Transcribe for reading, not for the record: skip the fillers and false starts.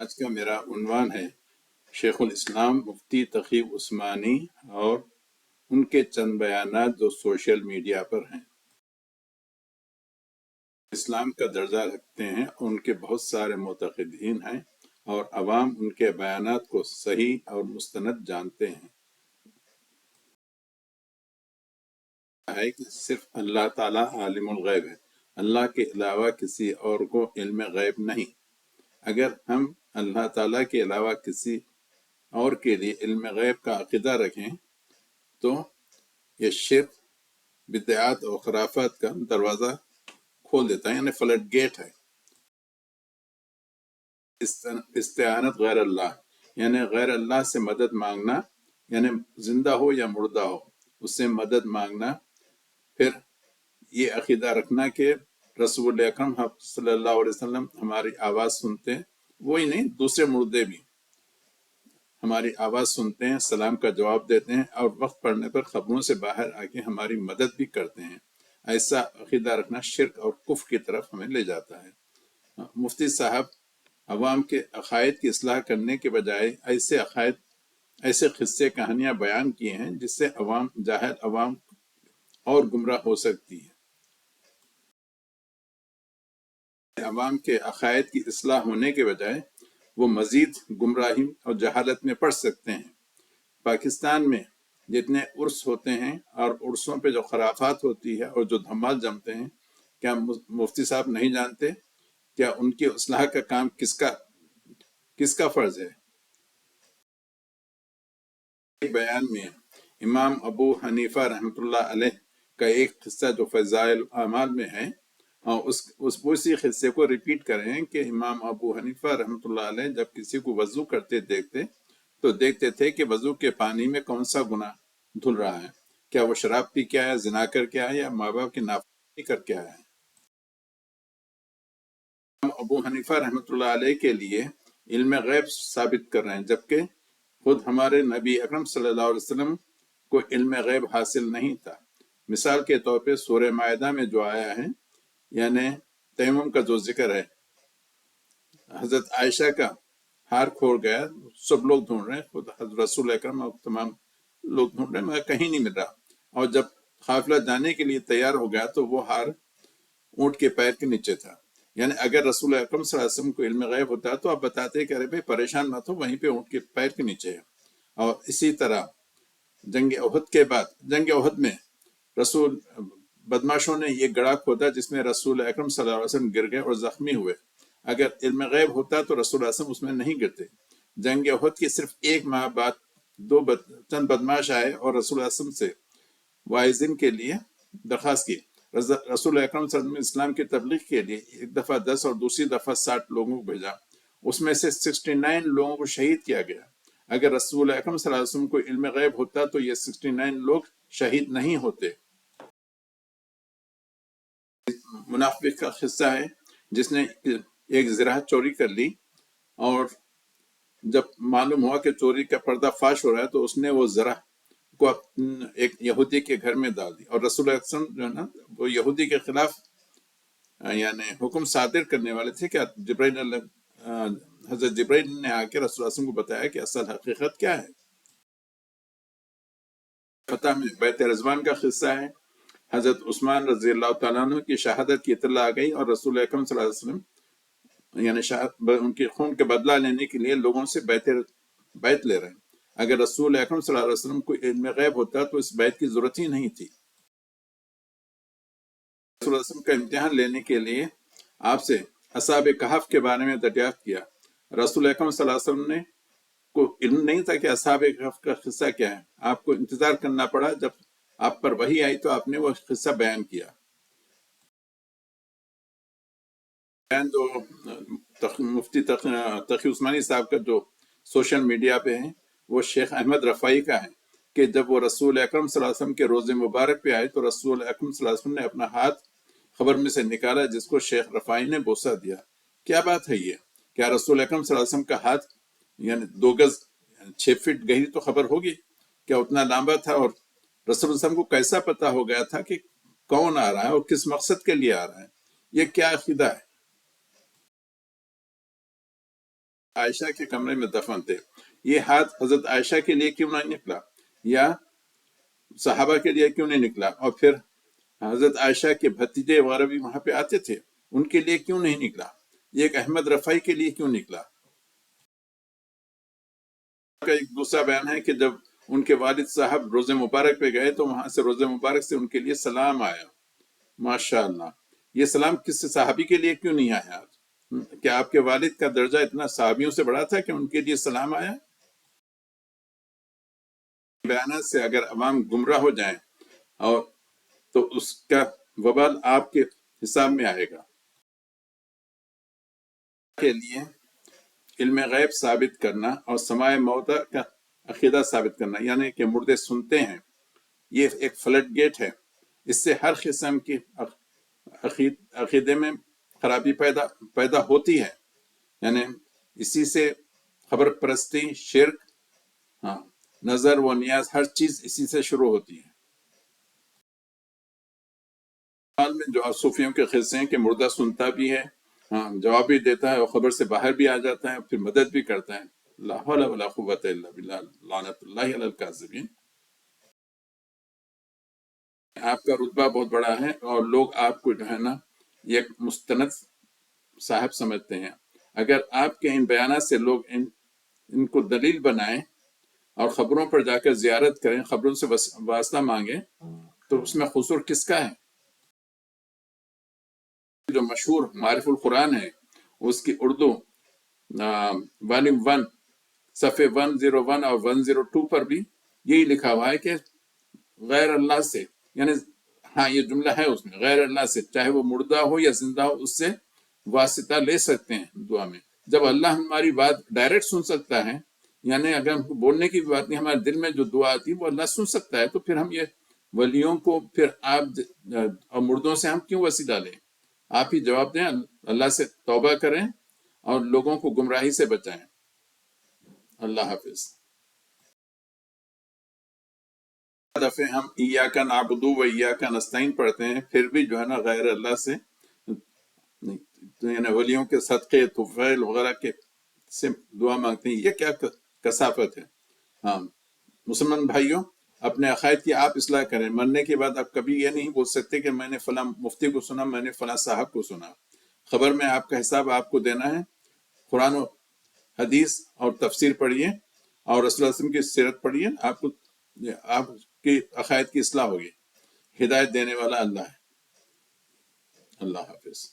آج کا میرا عنوان ہے شیخ الاسلام مفتی تقی عثمانی اور ان کے چند بیانات جو سوشل میڈیا پر ہیں۔ اسلام کا درجہ رکھتے ہیں، ان کے بہت سارے معتقدین ہیں اور عوام ان کے بیانات کو صحیح اور مستند جانتے ہیں۔ ہے کہ صرف اللہ تعالیٰ عالم الغیب ہے، اللہ کے علاوہ کسی اور کو علم غیب نہیں۔ اگر ہم اللہ تعالیٰ کے علاوہ کسی اور کے لیے علم غیب کا عقیدہ رکھیں تو یہ شرک، بدعات اور خرافات کا دروازہ کھول دیتا ہے، یعنی فلڈ گیٹ ہے۔ استعانت غیر اللہ، یعنی غیر اللہ سے مدد مانگنا، یعنی زندہ ہو یا مردہ ہو اس سے مدد مانگنا۔ پھر یہ عقیدہ رکھنا کہ رسول اکرم صلی اللہ علیہ وسلم ہماری آواز سنتے ہیں، وہی نہیں دوسرے مردے بھی ہماری آواز سنتے ہیں، سلام کا جواب دیتے ہیں اور وقت پڑنے پر خبروں سے باہر آ کے ہماری مدد بھی کرتے ہیں۔ ایسا عقیدہ رکھنا شرک اور کفر کی طرف ہمیں لے جاتا ہے۔ مفتی صاحب عوام کے عقائد کی اصلاح کرنے کے بجائے ایسے قصے کہانیاں بیان کیے ہیں جس سے جاہل عوام اور گمراہ ہو سکتی ہے۔ عوام کے عقائد کی اصلاح ہونے کے بجائے وہ مزید گمراہی اور جہالت میں پڑ سکتے ہیں۔ پاکستان میں جتنے عرس ہوتے ہیں اور عرسوں پہ جو خرافات ہوتی ہے اور جو دھمال جمتے ہیں، کیا مفتی صاحب نہیں جانتے؟ کیا ان کی اصلاح کا کام کس کا فرض ہے؟ ایک بیان میں امام ابو حنیفہ رحمۃ اللہ علیہ کا ایک قصہ جو فضائل اعمال میں ہے، اسی قصے کو ریپیٹ کریں کہ امام ابو حنیفہ رحمۃ اللہ علیہ جب کسی کو وضو کرتے دیکھتے تھے کہ وضو کے پانی میں کون سا گناہ دھل رہا ہے، کیا وہ شراب پی کے آیا، زنا کر کے آیا، یا ماں باپ کی نافرمانی کر کے آیا ہے۔ امام ابو حنیفہ رحمۃ اللہ علیہ کے لیے علم غیب ثابت کر رہے ہیں، جبکہ خود ہمارے نبی اکرم صلی اللہ علیہ وسلم کو علم غیب حاصل نہیں تھا۔ مثال کے طور پہ سورہ مائدہ میں جو آیا ہے، یعنی تیمم کا جو ذکر ہے، حضرت عائشہ کا ہار کھو گیا، سب لوگ ڈھونڈ رہے ہیں، خود حضرت رسول اکرم اور تمام لوگ ڈھونڈ رہے ہیں مگر کہیں نہیں مل رہا۔ اور جب قافلہ جانے کے لیے تیار ہو گیا تو وہ ہار اونٹ کے پیر کے نیچے تھا۔ یعنی اگر رسول اکرم صلی اللہ علیہ وسلم کو علم غیب ہوتا تو آپ بتاتے کہ ارے بھائی پریشان مت ہو، وہیں پہ اونٹ کے پیر کے نیچے ہے۔ اور اسی طرح جنگ احد میں بدماشوں نے یہ گڑھا کھودا جس میں رسول اکرم صلی اللہ علیہ وسلم گر گئے اور زخمی ہوئے۔ اگر علم غیب ہوتا تو رسول اللہ علیہ وسلم اس میں نہیں گرتے۔ جنگ احد کی صرف ایک ماہ بعد چند بدماش آئے اور رسول اللہ علیہ وسلم سے واعظین کے لیے درخواست کی۔ رسول اکرم صلی اللہ علیہ وسلم اسلام کی تبلیغ کے لیے ایک دفعہ 10 اور دوسری دفعہ 60 لوگوں کو بھیجا، اس میں سے 69 لوگوں کو شہید کیا گیا۔ اگر رسول اکرم صلی اللہ علیہ وسلم کو علم غیب ہوتا تو یہ 69 لوگ شہید نہیں ہوتے۔ منافق کا قصہ ہے جس نے ایک زراعت چوری کر لی، اور جب معلوم ہوا کہ چوری کا پردہ فاش ہو رہا ہے تو اس نے وہ زرہ کو ایک یہودی کے گھر میں ڈال دی، اور رسول اللہ علیہ وسلم جو ہے نا وہ یہودی کے خلاف یعنی حکم صادر کرنے والے تھے کہ حضرت جبرائیل نے آ کے رسول اللہ علیہ وسلم کو بتایا کہ اصل حقیقت کیا ہے۔ فتح میں بیت رضوان کا قصہ ہے۔ حضرت عثمان رضی اللہ تعالیٰ عنہ کی شہادت کی اطلاع آ گئی اور رسول اکرم صلی اللہ علیہ وسلم یعنی ان کے خون کے بدلہ لینے کے لیے لوگوں سے بیعت لے رہے ہیں۔ اگر رسول اکرم صلی اللہ علیہ وسلم کو علم غیب ہوتا تو اس بیعت کی ضرورت ہی نہیں تھی۔ رسول اللہ علیہ وسلم کا امتحان لینے کے لیے آپ سے اصحاب کہف کے بارے میں دریافت کیا۔ رسول اکرم صلی اللہ علیہ وسلم نے کو علم نہیں تھا کہ اصحاب کہف کا قصہ کیا ہے، آپ کو انتظار کرنا پڑا، جب آپ پر وحی آئی تو آپ نے وہ قصہ بیان کیا۔ جو مفتی تقی عثمانی صاحب کا جو سوشل میڈیا پہ ہے وہ شیخ احمد رفائی کا ہے کہ جب وہ رسول اکرم صلی اللہ علیہ وسلم کے روز مبارک پہ آئے تو رسول اکرم صلی اللہ علیہ وسلم نے اپنا ہاتھ خبر میں سے نکالا جس کو شیخ رفائی نے بوسہ دیا۔ کیا بات ہے یہ؟ کیا رسول اکرم صلی اللہ علیہ وسلم کا ہاتھ یعنی 2 گز 6 فٹ گہری تو خبر ہوگی، کیا اتنا لمبا تھا؟ اور رسول اللہ علیہ وسلم کو کیسا پتا ہو گیا تھا کہ کون آ رہا ہے اور کس مقصد کے لیے آ رہا ہے؟ یہ کیا عقیدہ ہے؟ عائشہ کے کمرے میں دفن تھے، یہ ہاتھ حضرت عائشہ کے لیے کیوں نہیں نکلا، یا صحابہ کے لیے کیوں نہیں نکلا، اور پھر حضرت عائشہ کے بھتیجے وغیرہ بھی وہاں پہ آتے تھے، ان کے لیے کیوں نہیں نکلا، یہ ایک احمد رفائی کے لیے کیوں نکلا؟ کا ایک دوسرا بیان ہے کہ جب ان کے والد صاحب روزے مبارک پہ گئے تو وہاں سے روزے مبارک سے ان کے لیے سلام آیا. ماشاء اللہ، یہ سلام کس صحابی کے لیے کیوں نہیں آیا؟ کیا آپ کے والد کا درجہ اتنا صحابیوں سے بڑا تھا کہ ان کے لیے سلام آیا؟ بیانات سے اگر عوام گمراہ ہو جائیں اور تو اس کا وبال آپ کے حساب میں آئے گا. کے لیے علم غیب ثابت کرنا اور سماع موتیٰ کا عقیدہ ثابت کرنا، یعنی کہ مردے سنتے ہیں، یہ ایک فلڈ گیٹ ہے. اس سے ہر قسم کی عقیدے میں خرابی پیدا ہوتی ہے، یعنی اسی سے خبر پرستی، شرک، ہاں، نظر و نیاز، ہر چیز اسی سے شروع ہوتی ہے. حال میں جو صوفیوں کے قصے ہیں کہ مردہ سنتا بھی ہے، ہاں، جواب بھی دیتا ہے اور خبر سے باہر بھی آ جاتا ہے، پھر مدد بھی کرتا ہے. لا حول ولا قوت الا باللہ، لعنت اللہ علی الکاذبین. آپ کا رتبہ بہت بڑا ہے اور لوگ آپ کو جو ہے نا ایک مستند صاحب سمجھتے ہیں. اگر آپ کے ان بیانات سے لوگ ان کو دلیل بنائیں اور خبروں پر جا کر زیارت کریں، خبروں سے واسطہ مانگیں، تو اس میں قصور کس کا ہے؟ جو مشہور معرف القرآن ہے اس کی اردو والیم 1 صفحے 101 اور 102 پر بھی یہی لکھا ہوا ہے کہ غیر اللہ سے، یعنی ہاں یہ جملہ ہے اس میں، غیر اللہ سے چاہے وہ مردہ ہو یا زندہ ہو، اس سے واسطہ لے سکتے ہیں دعا میں. جب اللہ ہماری بات ڈائریکٹ سن سکتا ہے، یعنی اگر ہم کو بولنے کی بات نہیں، ہمارے دل میں جو دعا آتی ہے وہ اللہ سن سکتا ہے، تو پھر ہم یہ ولیوں کو پھر آپ اور مردوں سے ہم کیوں وسیلہ لیں؟ آپ ہی جواب دیں، اللہ سے توبہ کریں اور لوگوں کو گمراہی سے بچائیں. اللہ حافظ. دفعہ ہم ایاک نعبد و ایاک نستعین پڑھتے ہیں، پھر بھی جو ہے نا غیر اللہ سے یعنی ولیوں کے صدقے، طفیل وغیرہ کے سے دعا مانگتے ہیں. یہ کیا کثافت ہے؟ ہاں مسلمان بھائیوں، اپنے عقائد کی آپ اصلاح کریں. مرنے کے بعد آپ کبھی یہ نہیں بول سکتے کہ میں نے فلاں مفتی کو سنا، میں نے فلاں صاحب کو سنا. خبر میں آپ کا حساب آپ کو دینا ہے. قرآن و حدیث اور تفسیر پڑھیے اور رسول اللہ علیہ وسلم کی سیرت پڑھیے، آپ کی عقائد کی اصلاح ہوگی. ہدایت دینے والا اللہ ہے. اللہ حافظ.